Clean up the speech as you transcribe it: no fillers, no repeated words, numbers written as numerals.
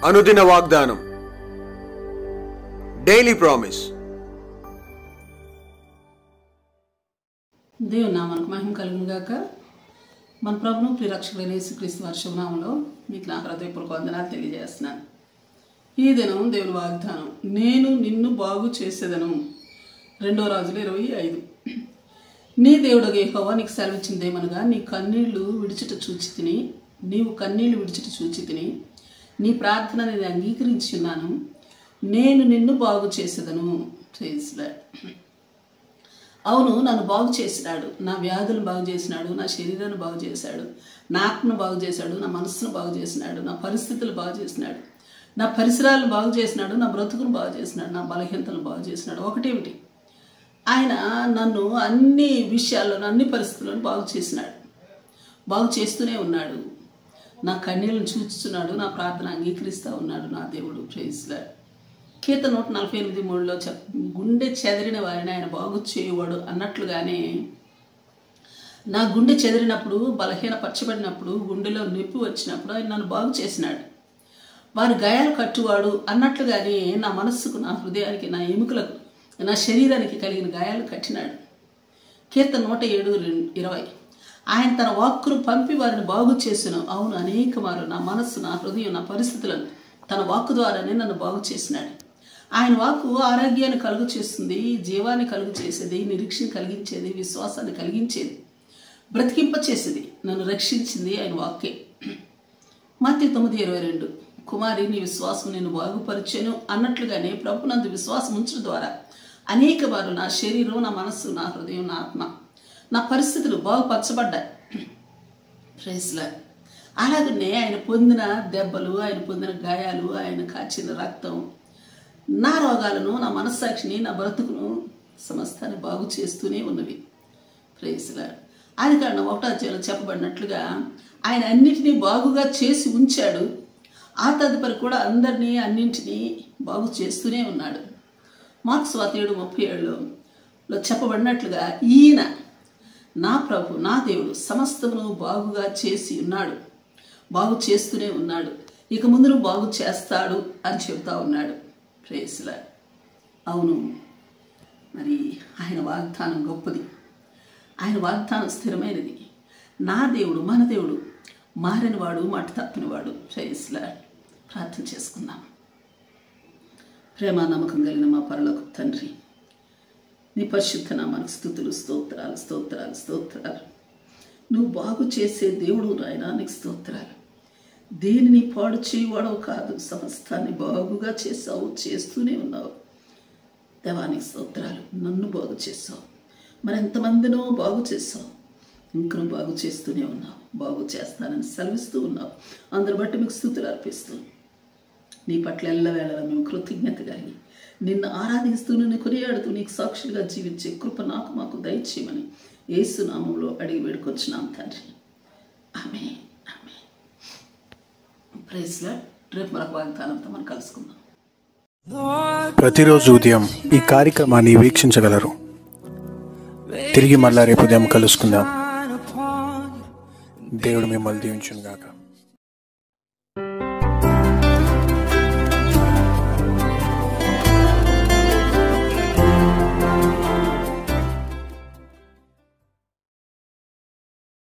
అనుదిన వాగ్దానం, daily promise. దేవుని నామానికి మహిమ కలుగును గాక. మన ప్రభును ప్రియరక్షకుడైన యేసుక్రీస్తు వారి శుభనామంలో మీకు నా హృదయపూర్వక వందనాలు తెలియజేస్తున్నాను. ఈ దినం దేవుని వాగ్దానం, నేను నిన్ను బాగు చేసేదను. 2 రాజులు 25. నీ దేవుడగు యెహోవా నీకు సెలవిచ్చిందేమనగా, నీ కన్నీళ్లు విడిచిట చూచి తిని, నీవు కన్నీళ్లు విడిచిట చూచి తిని, నీ ప్రార్థన నేను అంగీకరించి ఉన్నాను. నేను నిన్ను బాగు చేసేదను. అవును, నన్ను బాగు చేసినాడు. నా వ్యాధులను బాగు చేసినాడు, నా శరీరాన్ని బాగు చేశాడు, నా ఆత్మను బాగు చేశాడు, నా మనస్సును బాగు చేసినాడు, నా పరిస్థితులు బాగు చేసినాడు, నా పరిసరాలను బాగు చేసినాడు, నా బ్రతుకును బాగు చేసినాడు, నా బలహీనతలను బాగు చేసినాడు. ఒకటేమిటి, ఆయన నన్ను అన్ని విషయాల్లోనూ అన్ని పరిస్థితులను బాగు చేసినాడు, బాగు చేస్తూనే ఉన్నాడు. నా కన్నీళ్ళను చూస్తున్నాడు, నా ప్రార్థన అంగీకరిస్తూ ఉన్నాడు నా దేవుడు. Praise lord. కీర్తన 148:3 గుండె చెదిరిన వారిని ఆయన బాగు చేయవాడు అన్నట్లుగానే, నా గుండె చెదిరినప్పుడు, బలహీనపరచబడినప్పుడు, గుండెలో నొప్పి వచ్చినప్పుడు ఆయన నన్ను బాగు చేసినాడు. వారి గాయాలు కట్టువాడు అన్నట్లుగానే నా మనస్సుకు, నా హృదయానికి, నా ఎముకలకు, నా శరీరానికి కలిగిన గాయాలు కట్టినాడు. కీర్తన 107:20 ఆయన తన వాక్కును పంపి వారిని బాగు చేసిన. అవును, అనేక మారు నా మనస్సు, నా హృదయం, నా పరిస్థితులను తన వాక్కు ద్వారానే నన్ను బాగు చేసినాడు. ఆయన వాక్కు ఆరోగ్యాన్ని కలుగు చేస్తుంది, జీవాన్ని కలుగు చేసేది, నిరీక్షణ కలిగించేది, విశ్వాసాన్ని కలిగించేది, బ్రతికింప చేసేది, నన్ను రక్షించింది ఆయన వాక్కే. మత్తయి 9:22 కుమారి, నీ విశ్వాసం నేను బాగుపరిచాను అన్నట్లుగానే ప్రభునందు విశ్వాసం ఉంచడం ద్వారా అనేక వారు నా శరీరం, నా మనస్సు, నా హృదయం, నా ఆత్మ, నా పరిస్థితులు బాగుపరచబడ్డాయి. Praise lord. అలాగనే ఆయన పొందిన దెబ్బలు, ఆయన పొందిన గాయాలు, ఆయన కాచిన రక్తం నా రోగాలను, నా మనస్సాక్షిని, నా బ్రతుకును, సమస్తాన్ని బాగు చేస్తూనే ఉన్నవి. Praise Lord. ఆదికాండం 1వ అధ్యాయంలో చెప్పబడినట్లుగా ఆయన అన్నిటినీ బాగుగా చేసి ఉంచాడు. ఆ తదుపరి కూడా అందరినీ అన్నింటినీ బాగు చేస్తూనే ఉన్నాడు. మార్కు సువార్త 7:37లో చెప్పబడినట్లుగా ఈయన నా ప్రభు, నా దేవుడు సమస్తమును బాగుగా చేసి ఉన్నాడు, బాగు చేస్తూనే ఉన్నాడు, ఇక ముందును బాగు చేస్తాడు అని చెబుతా ఉన్నాడు. Praise Lord. అవును, మరి ఆయన వాగ్దానం గొప్పది, ఆయన వాగ్దానం స్థిరమైనది. నా దేవుడు, మన దేవుడు మారినవాడు, మాట తప్పినవాడు. Praise lord. ప్రార్థన చేసుకుందాం. ప్రేమ నమ్మకం కలిగిన మా పరలోకపు తండ్రి, నీ పరిశుద్ధ నామానికి స్తుతులు, స్తోత్రాలు, స్తోత్రాలు, స్తోత్రాలు. నువ్వు బాగు చేసే దేవుడు నాయనా, నీకు స్తోత్రాలు. దేనిని పాడు చేయవాడవు కాదు, సమస్తాన్ని బాగుగా చేసావు, చేస్తూనే ఉన్నావు. దేవానికి స్తోత్రాలు. నన్ను బాగు చేసావు, మరి ఎంతమందినో బాగు చేసావు, ఇంకను బాగు చేస్తూనే ఉన్నావు, బాగు చేస్తానని సెలవిస్తూ ఉన్నావు. అందరు బట్టి మీకు స్తుతులు అర్పిస్తూ, నీ పట్ల ఎల్లవేళలా మేము కృతజ్ఞత కలిగి నిన్ను ఆరాధిస్తూ, నిన్ను కొనియాడుతూ, నీకు సాక్షులుగా జీవించే కృప నాకు మాకు దయచేయమని యేసు నామములో అడిగి వేడుకొచ్చున్నాం తండ్రి. ఆమేన్. ఆమేన్. Praise lord. రేపు మరొక వాగ్దానంతో మనం కలుసుకుందాం. ప్రతిరోజు ఉదయం ఈ కార్యక్రమాన్ని వీక్షించగలరు. తిరిగి మళ్ళా రేపు ఉదయం కలుసుకుందాం. దేవుడు మిమ్మల్ని దీవించును గాక.